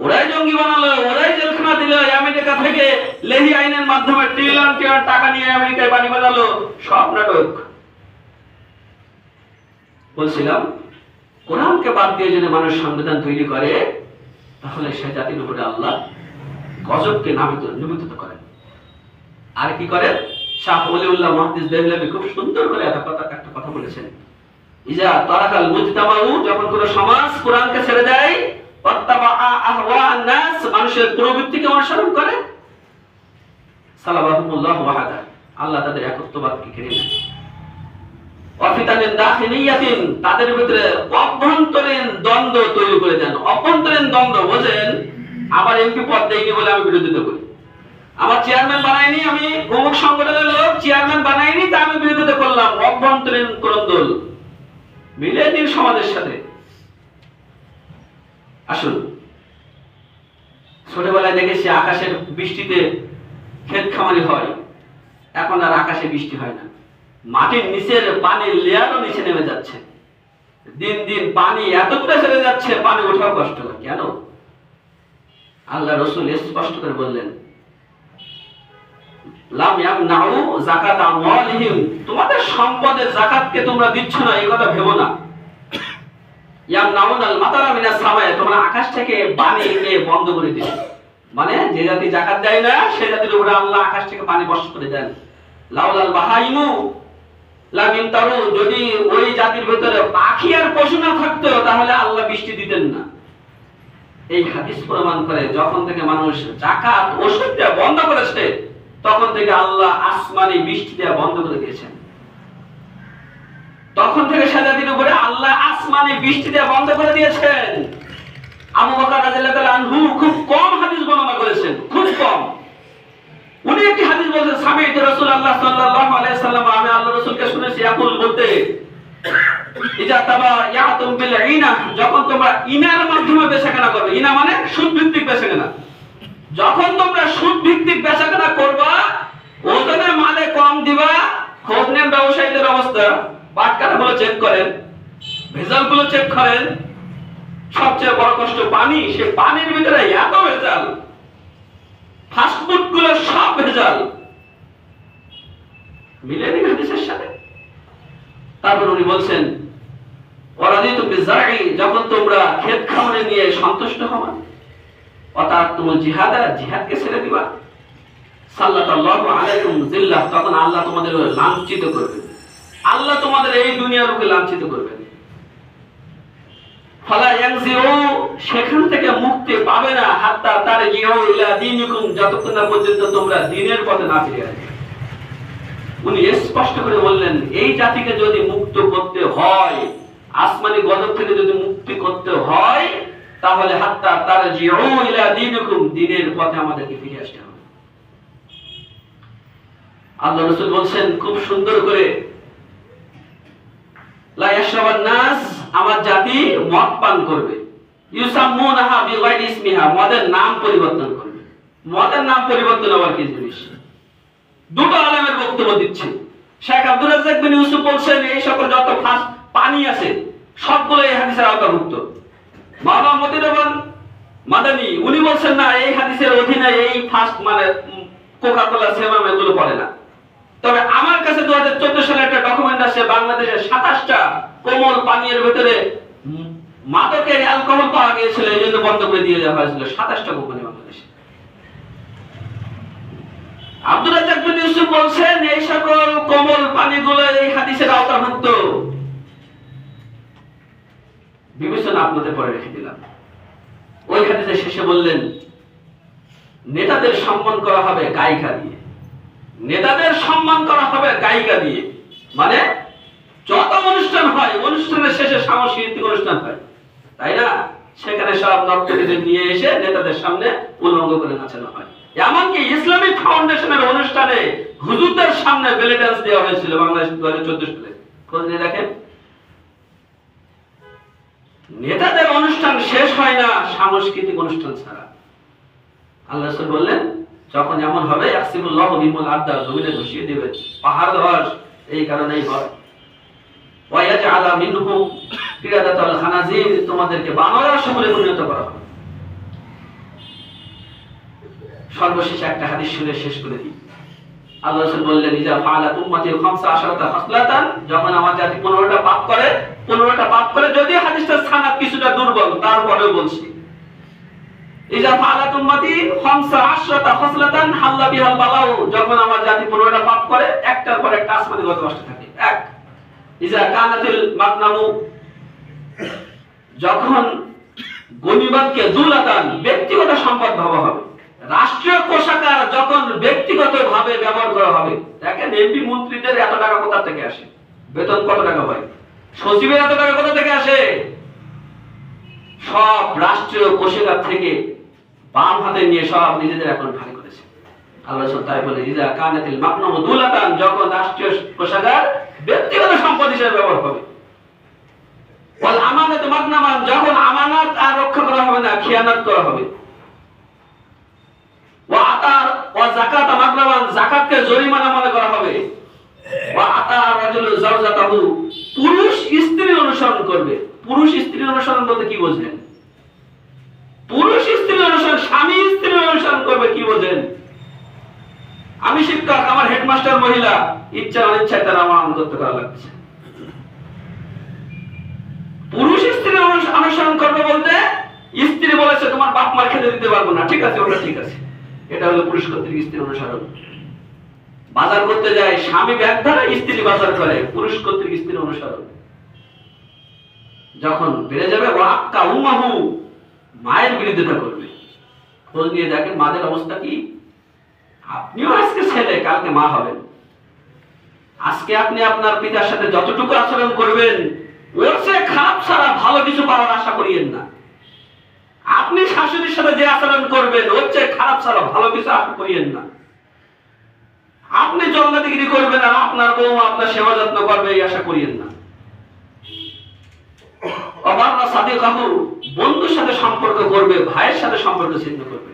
ওরাই জঙ্গি বানালো, ওরাই জেলখানা দিল। আমেরিকা থেকে লেহি আইনের মাধ্যমে ট্রিলিয়ন ট্রিলিয়ন টাকা নিয়ে আমেরিকায় বাড়ি বানালো, সব নাটক। বলছিলাম, কোরআনকে বাদ দিয়ে যদি মানুষ সংবিধান তৈরি করে, তাহলে সে জাতির উপরে আল্লাহ গজবকে নিমিত্ত করেন। আর কি করেন? শাহ ওলিউল্লাহ মুহাদ্দিস দেহলভী খুব সুন্দর করে একটা কথা বলেছেন। ইজা তারাকাল মুজতামাউ, যখন কোন সমাজ কোরআনকে ছেড়ে দেয়, ওয়াত্তাবা আহওয়ান নাস, মানুষের প্রবৃত্তিকে অনুসরণ করে, সালাবাহুমুল্লাহ ওয়াহাদা, আল্লাহ তাদের একত্ববাদকে কেড়ে নেন। অফিতানিন দাখিলিয়াতিন, তাদের ভিতরে অভ্যন্তরীণ দ্বন্দ্ব তৈরি করে দেন। অভ্যন্তরীণ দ্বন্দ্ব বোঝেন, আবার এমপি পদ দেয়নি বলে আমি বিরোধিতা করি, আমার চেয়ারম্যান বানাইনি, আমি অমুক সংগঠনের লোক চেয়ারম্যান বানাইনি, তা আমি বিরোধিতা করলাম। অভ্যন্তরীণ কোরন্দল মিলে দিন সমাজের সাথে। আসুন, ছোটবেলায় দেখেছি আকাশের বৃষ্টিতে ক্ষেত খামারি হয়, এখন আর আকাশে বৃষ্টি হয় না, মাটির নিচের পানির লেয়ারও নিচে নেমে যাচ্ছে। দিন দিন পানি এতটা চলে যাচ্ছে, পানি ওঠাও কষ্ট হয়। কেন? আল্লাহ রাসূল স্পষ্ট করে বললেন, লাম ইয়ামনাউ যাকাত আমওয়ালিহিম, তোমাদের সম্পদের যাকাতকে তোমরা দিচ্ছ না, এই কথা ভেবো না। ইয়ামনাউনাল মাতারা মিনাস সামায়ে, তোমরা আকাশ থেকে পানি নিয়ে বন্ধ করে দিও। মানে যে জাতি যাকাত দেয় না, সেই জাতির উপরে আল্লাহ আকাশ থেকে পানি বর্ষণ করে দেন। লাউলাল বাহাইমু লামিন তারু, যদি ওই জাতির ভিতরে পাখি আর পশু না থাকতো, তাহলে আল্লাহ বৃষ্টি দিতেন না। এই হাদিস প্রমাণ করে, যখন থেকে মানুষ যাকাত ওষুধ দেওয়া বন্ধ করেছে, তখন থেকে আল্লাহ আসমানি বৃষ্টি দেওয়া বন্ধ করে দিয়েছেন। তখন থেকে সে জাতির উপরে আল্লাহ আসমানি বৃষ্টি দেওয়া বন্ধ করে দিয়েছেন। আবু বকর রাদিয়াল্লাহু তাআলা আনহু খুব কম হাদিস বর্ণনা করেছেন, খুব কম। উনি একটি হাদিস বলেছেন, সামি'তু রাসূলুল্লাহ সাল্লাল্লাহু আলাইহি সাল্লাম, আমি আল্লাহর রাসূলকে শুনেছি ইয়াকুল বলতে, ইজা তাবায়াতুম বিল ইনা, যখন তোমরা ইনার মাধ্যমে বেচাকেনা করবে, ইনা মানে সুদ ভিত্তিক বেচাকেনা, যখন তোমরা সুদ ভিত্তিক বেচাকেনা করবা, ওজনে মালে কম দিবা, খোঁজ নেন ব্যবসায়ীদের অবস্থা, বাটখারাগুলো চেক করেন, ভেজালগুলো চেক করেন। সবচেয়ে বড় কষ্ট পানি, সে পানির ভিতরে এত ভেজাল, ফাস্টফুড গুলো সব ভেজাল, মিলে দিন হাদিসের সাথে। তারপর উনি বলছেন, ওয়ারাদিতু বিজারই, যখন তোমরা ক্ষেত খামারে নিয়ে সন্তুষ্ট হবা, ওয়াতাতুল জিহাদা, জিহাদকে ছেড়ে দিবা, সাল্লাল্লাহু আলাইকুম জিল্লাহ, তখন আল্লাহ তোমাদের লাঞ্ছিত করবেন, আল্লাহ তোমাদের এই দুনিয়ার উপরে লাঞ্ছিত করবেন। ফালা ইয়ানজিউ, সেখান থেকে মুক্তি পাবে না, হাত্তা তারজিউ ইলা দীনিকুম, যতক্ষণ না পর্যন্ত তোমরা দ্বীনের পথে না ফিরে আসবে। উনি স্পষ্ট করে বললেন, এই জাতিকে যদি মুক্ত করতে হয়, আসমানি গজব থেকে যদি মুক্তি করতে হয়, তাহলে হাত্তা তারজিউ ইলা দীনিকুম, দ্বীনের পথে আমাদেরকে ফিরে আসতে হবে। আল্লাহ রাসূল বলছেন খুব সুন্দর করে, লা ইয়াশরাবান নাস, আমার জাতি মদ পান করবে, ইউসাম্মুনাহা বিগাইরি ইসমিহা, মদের নাম পরিবর্তন করবে। মদের নাম পরিবর্তন আবার কি জিনিস? দুটো আলেমের বক্তব্য দিচ্ছে। শেখ আব্দুর রাজ্জাক বিন ইউসুফ বলছেন, এই সকল যত পানি আছে সবগুলো এই হাদিসের আওতাভুক্ত। মাওলানা মতিউর মাদানী উনি বলছেন না, এই হাদিসের অধীনে এই ফাস্ট মানে কোকা কোলা সেভেন এগুলো পড়ে না। তবে আমার কাছে 2014 সালে একটা ডকুমেন্ট আছে, বাংলাদেশের 27টা কোমল পানীয়ের ভিতরে মাদকের অ্যালকোহল পাওয়া গিয়েছিল, এই জন্য বন্ধ করে দিয়ে দেওয়া হয়েছিল 27টা কোম্পানি বাংলাদেশে। আব্দুর রাজ্জাক বিন ইউসুফ বলছেন, এই সকল কোমল পানিগুলো এই হাদিসের আওতাভুক্ত। বিবেচনা আপনাদের পরে রেখে দিলাম। ওই হাদিসের শেষে বললেন, নেতাদের সম্মান করা হবে গায়িকা দিয়ে, নেতাদের সম্মান করা হবে গায়িকা দিয়ে। মানে যত অনুষ্ঠান হয়, অনুষ্ঠানের শেষে সাংস্কৃতিক অনুষ্ঠান হয়, তাই না? সেখানে সব নর্তকীদের নিয়ে এসে নেতাদের সামনে উলঙ্গ করে নাচানো হয়। এমনকি ইসলামিক ফাউন্ডেশনের অনুষ্ঠানে হুজুরদের সামনে বেলে ডান্স দেওয়া হয়েছিল বাংলাদেশ 2014 সালে। খোঁজ নিয়ে দেখেন। নেতাদের অনুষ্ঠান শেষ হয় না সাংস্কৃতিক অনুষ্ঠান ছাড়া। আল্লাহ রাসূল বললেন, যখন এমন হবে ইয়াসিবুল্লাহু বিমুল আদা, জমিনে ধসিয়ে দেবে, পাহাড় ধস এই কারণেই হয়। ওয়া ইয়াজআলা মিনহুম কিরাদাতাল খানাজির, তোমাদেরকে বানরের সমূলে পরিণত করা হবে। সর্বশেষ একটা হাদিস শুনে শেষ করে দিই। আল্লাহ রাসূল বললেন, ইজা ফাআলাত উম্মতি 15 খাসলাতান, যখন আমার জাতি 15টা পাপ করে, যদিও হাদিসটার সানাদ কিছুটা দুর্বল, তারপরেও বলছি, ইজা ফাআলাত উম্মতি 15 খাসলাতান হাল্লা বিহাল বালাউ, যখন আমার জাতি 15টা পাপ করে, একটার পর একটা আসমানি গত আসতে থাকে। এক, ইজা কানাতিল মাগনামু, যখন গনিমতকে দুলাতান, ব্যক্তিগত সম্পদ ভাবা হবে, রাষ্ট্রীয় কোষাগার যখন ব্যক্তিগতভাবে ব্যবহার করা হবে। দেখেন এমপি মন্ত্রীদের এত টাকা কোথা থেকে আসে, বেতন কত টাকা হয়, সচিবের এত টাকা কোথা থেকে আসে, সব রাষ্ট্রীয় কোষাগার থেকে বাম হাতে নিয়ে সব নিজেদের অ্যাকাউন্ট খালি করেছে। আল্লাহ তাই বলে, ইজা কানাতিল মাগনামু দুলাতান, যখন রাষ্ট্রীয় কোষাগার ব্যক্তিগত সম্পদ হিসেবে ব্যবহার হবে। ওয়াল আমানাতু মাগনামান, যখন আমানত আর রক্ষা করা হবে না, খেয়ানত করা হবে। ওয়া আতার ওয়া যাকাত মাগনামান, যাকাতকে জরিমানা মনে করা হবে। ওয়া আতার রাজুলু যাওজাতাহু, পুরুষ স্ত্রীর অনুসরণ করবে। পুরুষ স্ত্রীর অনুসরণ বলতে কি বোঝেন? পুরুষ স্ত্রীর অনুসরণ, স্বামী স্ত্রীর অনুসরণ করবে, কি বোঝেন? আমি শিক্ষক, আমার হেডমাস্টার মহিলা, ইচ্ছা অনিচ্ছায় তার আমার করতে করা লাগছে। পুরুষ স্ত্রীর অনুসরণ করবে বলতে, স্ত্রী বলেছে তোমার বাপ মার খেতে দিতে পারবো না, ঠিক আছে, ওটা ঠিক আছে, এটা হলো পুরুষ কর্তৃক স্ত্রীর অনুসরণ। বাজার করতে যায়, স্বামী ব্যাগ ধরে, স্ত্রী বাজার করে, পুরুষ কর্তৃক স্ত্রীর অনুসরণ। যখন বেড়ে যাবে, ওয়াক্কা উম্মাহু, মায়ের বিরোধিতা করবে। খোঁজ নিয়ে দেখেন মাদের অবস্থা কি। আপনিও আজকে ছেলে, কালকে মা হবেন। আজকে আপনি আপনার পিতার সাথে যতটুকু আচরণ করবেন, ওর চেয়ে খারাপ ছাড়া ভালো কিছু পাওয়ার আশা করিয়েন না। আপনি শাশুড়ির সাথে যে আচরণ করবেন, ওর চেয়ে খারাপ ছাড়া ভালো কিছু আশা করিয়েন না। আপনি জল্লাদিগিরি করবেন আর আপনার বউ আপনার সেবা যত্ন করবে, এই আশা করিয়েন না। অবাররা সাদিকাহু, বন্ধুর সাথে সম্পর্ক করবে, ভাইয়ের সাথে সম্পর্ক ছিন্ন করবে।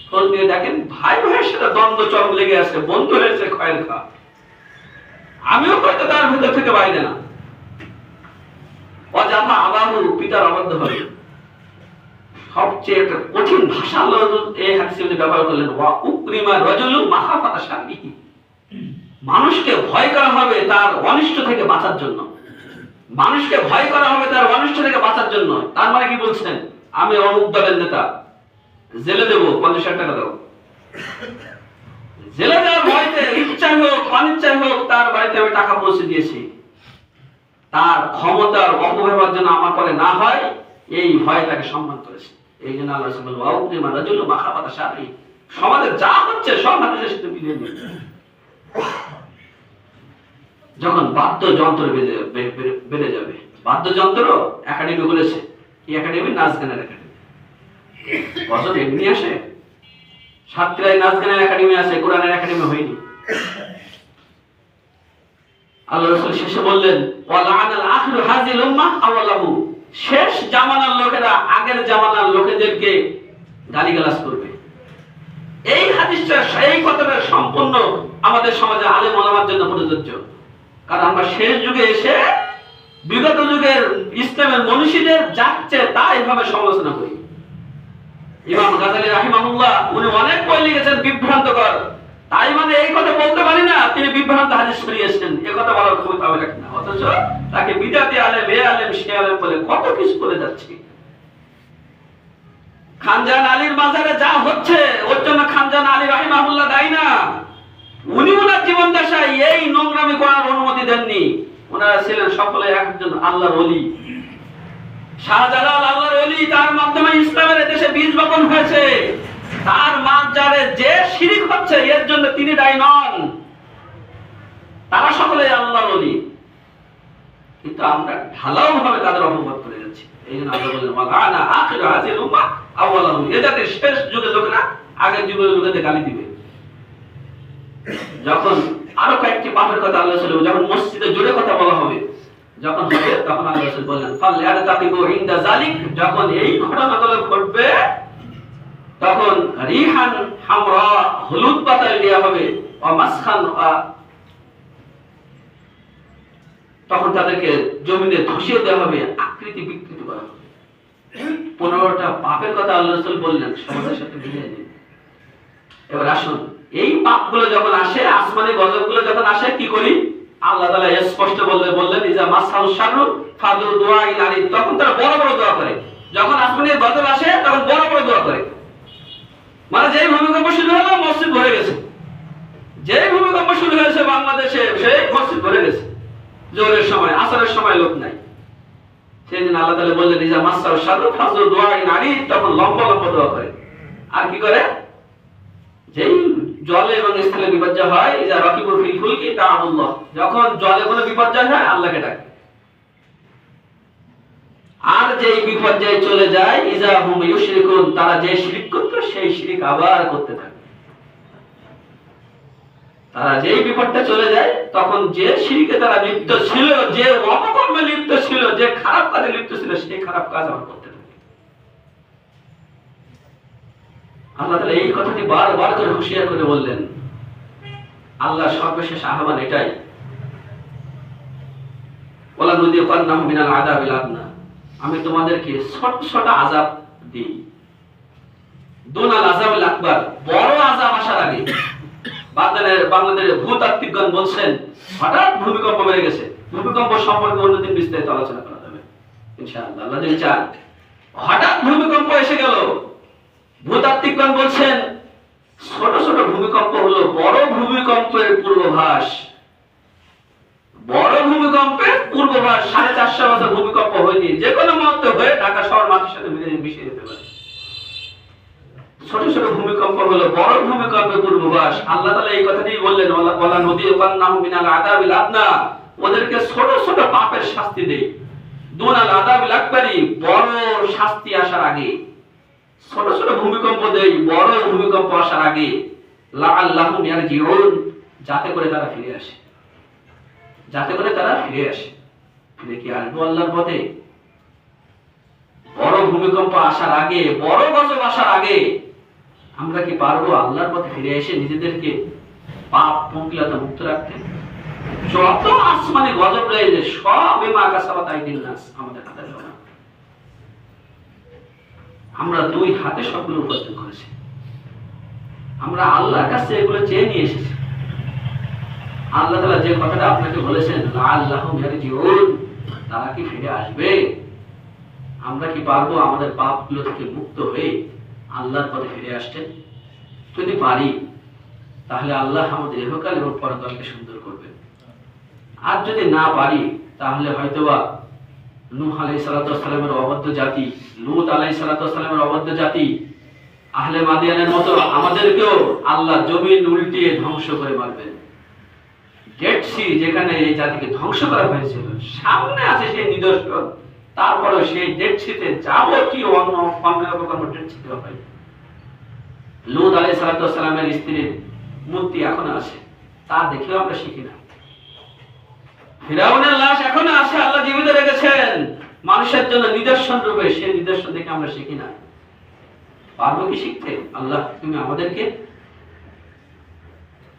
খোঁজ নিয়ে দেখেন ভাই ভাইয়ের সাথে দ্বন্দ্ব চরম লেগে আছে, বন্ধু হয়েছে খয়ের খা। আমিও হয়তো তার ভিতর থেকে বাইরে না। অজাফা আবাহু, পিতার অবাধ্য হবে। সবচেয়ে একটা কঠিন ভাষা আল্লাহ এই হাদিসে ব্যবহার করলেন, ওয়া উকরিমা রাজুলু মাখাফাতা শাররিহি, মানুষকে ভয় করা হবে তার অনিষ্ট থেকে বাঁচার জন্য। মানুষকে ভয় করা হবে তার অনিষ্ট থেকে বাঁচার জন্য। তার মানে কি বলছেন? আমি অমুক দলের নেতা, জেলে দেব, 50 টাকা দাও। জেলে দেওয়ার ভয়তে ইচ্ছা হোক অনিচ্ছা হোক তার বাড়িতে আমি টাকা পৌঁছে দিয়েছি, তার ক্ষমতার অপব্যবহার যেন আমার পরে না হয়, এই ভয় তাকে সম্মান করেছে। এই জন্য আল্লাহ রাসূল বলেন, ওয়া উকরিমা রাজুলু মাখাফাতা শাররিহি, সমাজে যা হচ্ছে সব হাদিসের সাথে মিলিয়ে নিন। যখন বাদ্যযন্ত্র বেড়ে যাবে, বাদ্যযন্ত্র একাডেমি বলেছে, কি একাডেমি? নাচ গানের একাডেমি। বছর এমনি আসে, সাতক্ষীরায় নাচ গানের একাডেমি আছে, কোরআনের একাডেমি হয়নি। আল্লাহ রাসূল শেষে বললেন, ওয়া লা'নাল আখিরু হাযিল উম্মাহ আওয়ালাহু, শেষ জামানার লোকেরা আগের জামানার লোকেদেরকে গালিগালাজ করবে। এই হাদিসটা, এই কথাটা সম্পূর্ণ আমাদের সমাজে আলেম ওলামার জন্য প্রযোজ্য। কারণ আমরা শেষ যুগে এসে বিগত যুগের ইসলামের মনীষীদের যাচ্ছে তা এভাবে সমালোচনা করি। ইমাম গাজালি রাহিমাহুল্লাহ উনি অনেক বই লিখেছেন বিভ্রান্তকর, তাই মানে এই কথা বলতে পারি না তিনি বিভ্রান্ত হাদিস ছড়িয়েছেন, এই কথা বলার ক্ষমতা হবে না। অথচ তাকে বিদাতি আলেম, এ আলেম, সে আলেম বলে কত কিছু করে যাচ্ছে। খানজান আলীর মাজারে যা হচ্ছে ওর জন্য খানজান আলী রাহিমাহুল্লাহ দায়ী না। উনি ওনার জীবন দশায় এই নোংরামি করার অনুমতি দেননি। ওনারা ছিলেন সকলে একজন আল্লাহর ওলি। শাহজালাল আল্লাহর ওলি, তার মাধ্যমে ইসলামের দেশে বীজ বপন হয়েছে। তার মাজারে যে শিরক হচ্ছে এর জন্য তিনি দায়ী নন, তারা সকলে আল্লাহর ওলি। কিন্তু আমরা ঢালাও ভাবে তাদের অপবাদ করে যাচ্ছি। এই জন্য আল্লাহ বলেন ওয়ালানা আখির হাযিল উম্মাহ আওয়ালাহুম, এ জাতির শেষ যুগের লোকেরা আগের যুগের লোকেদের গালি দিবে। যখন আরো কয়েকটি পাপের কথা আল্লাহ রাসূল, যখন মসজিদে জোরে কথা বলা হবে, যখন হবে তখন আল্লাহ রাসূল বললেন ফালইয়ারতাকিবু ইনদা যালিক, যখন এই ঘটনাগুলো ঘটবে তখন রিহান হামরা, হলুদ পাতা দেওয়া হবে, ও মাসখান, তখন তাদেরকে জমিনে ধসিয়ে দেওয়া হবে, আকৃতি বিকৃতি করা হবে। 15টা পাপের কথা আল্লাহ রাসূল বললেন, সমাজের সাথে মিলিয়ে দিন। এবার আসুন, এই পাপগুলো যখন আসে, আসমানি গজবগুলো যখন আসে, কি করি? আল্লাহ তাআলা স্পষ্ট বললেন ইজা মাসাল শাররু ফাদু দুআ ইলাহি, তখন তারা বড় বড় দোয়া করে। যখন আসমানি গজব আসে তখন বড় বড় দোয়া করে। মানে যেই ভূমিকম্প শুরু হলো মসজিদ ভরে গেছে, যেই ভূমিকম্প শুরু হয়েছে বাংলাদেশে সেই মসজিদ ভরে গেছে। জোরের সময়, আসরের সময় লোক নাই। সেদিন আল্লাহ তাআলা বললেন ইজা মাসাল শাররু ফাদু দুআ ইলাহি, তখন লম্বা লম্বা দোয়া করে। আর কি করে? যেই জলে এবং স্থলে বিপর্যয় হয়, ইজা রাকিবু ফিল ফুলকি তাআবুল্লাহ, যখন জলে কোনো বিপর্যয় হয় আল্লাহকে ডাকে। আর যেই বিপর্যয় চলে যায়, ইজা হুম ইউশরিকুন, তারা যে শিরক করত সেই শিরক আবার করতে থাকে। তারা যেই বিপদটা চলে যায় তখন যে শিরকে তারা লিপ্ত ছিল, যে অপকর্মে লিপ্ত ছিল, যে খারাপ কাজে লিপ্ত ছিল, সেই খারাপ কাজ আবার করতে থাকে। আল্লাহ তাআলা এই কথাটি বারবার করে হুঁশিয়ার করে বললেন। আল্লাহ সর্বশেষ আহ্বান এটাই, ওয়ালা নুযিকান্নাহুম মিনাল আযাবিল আদনা, আমি তোমাদেরকে ছোট ছোট আযাব দিই, দুনাল আযাবিল আকবার, বড় আযাব আসার আগে। বাংলাদেশের ভূতাত্ত্বিকগণ বলছেন হঠাৎ ভূমিকম্প বেড়ে গেছে। ভূমিকম্প সম্পর্কে অন্যদিন বিস্তারিত আলোচনা করা যাবে ইনশাআল্লাহ, আল্লাহ যদি চান। হঠাৎ ভূমিকম্প এসে গেল। ভূতাত্ত্বিকগণ বলছেন ছোট ছোট ভূমিকম্প হলো বড় ভূমিকম্পের পূর্বাভাস। বড় ভূমিকম্পের পূর্বাভাস। 450 বছর ভূমিকম্প হয়নি, যে কোনো মুহূর্তে হয়ে ঢাকা শহর মাটির সাথে মিশে যেতে পারে। ছোট ছোট ভূমিকম্প হলো বড় ভূমিকম্পের পূর্বাভাস। আল্লাহ তাআলা এই কথাটি বললেন, ওয়ালা নুযিকান্নাহুম মিনাল আযাবিল আদনা, ওদেরকে ছোট ছোট পাপের শাস্তি দেই, দুনাল আযাবিল আকবারি, বড় শাস্তি আসার আগে। ছোট ছোট ভূমিকম্প দেই বড় ভূমিকম্প আসার আগে, লাআল্লাহুম ইয়ারজিউন, যাতে করে তারা ফিরে আসে, যাতে করে তারা ফিরে আসে। ফিরে কি আসবো আল্লাহর পথে? বড় ভূমিকম্প আসার আগে, বড় গজব আসার আগে আমরা কি পারবো আল্লাহর পথে ফিরে এসে নিজেদেরকে পাপ পঙ্কিলতা মুক্ত রাখতে? যত আসমানি গজব রয়েছে সব বিমা কাসাবাত আইদিন নাস, আমাদের হাতে না। আমরা দুই হাতে সবগুলো উপার্জন করেছি, আমরা আল্লাহর কাছে এগুলো চেয়ে নিয়ে এসেছি। আল্লাহ তাআলা যে কথাটা আপনাকে বলেছেন লাআল্লাহুম ইয়ারজিউন, তারা কি ফিরে আসবে? আমরা কি পারবো আমাদের পাপগুলো থেকে মুক্ত হয়ে আল্লাহর পথে ফিরে আসতে? যদি পারি তাহলে আল্লাহ আমাদের ইহকাল এবং পরকালকে সুন্দর করবেন। আর যদি না পারি তাহলে হয়তোবা নূহ আলাইহিস সালাতু ওয়াস সালামের অবাধ্য জাতি, লূত আলাইহিস সালাতু ওয়াস সালামের অবাধ্য জাতি, আহলে মাদিয়ানের মতো আমাদেরকেও আল্লাহ জমিন উল্টিয়ে ধ্বংস করে মারবেন। ডেড সি, যেখানে এই জাতিকে ধ্বংস করা হয়েছিল, সামনে আছে সেই নিদর্শন, তারপরে সেই ডেড সিতে যাবতীয় অপকর্ম ডেড সিতে হয়। লূত আলাইহিস সালাতু ওয়াস সালামের স্ত্রীর মূর্তি এখনো আছে, তা দেখেও আমরা শিখি না। ফিরাউনের লাশ এখনো আছে, আল্লাহ জীবিত রেখেছেন মানুষের জন্য নিদর্শন রূপে, সেই নিদর্শন দেখে আমরা শিখি না। পারবো কি শিখতে? আল্লাহ তুমি আমাদেরকে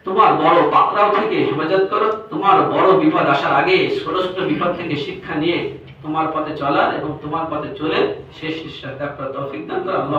তোমার বড় পাকড়াও থেকে হেফাজত করো, তোমার বড় বিপদ আসার আগে ছোট ছোট বিপদ থেকে শিক্ষা নিয়ে তোমার পথে চলার এবং তোমার পথে চলে শেষ শিক্ষা তৌফিক দান করো।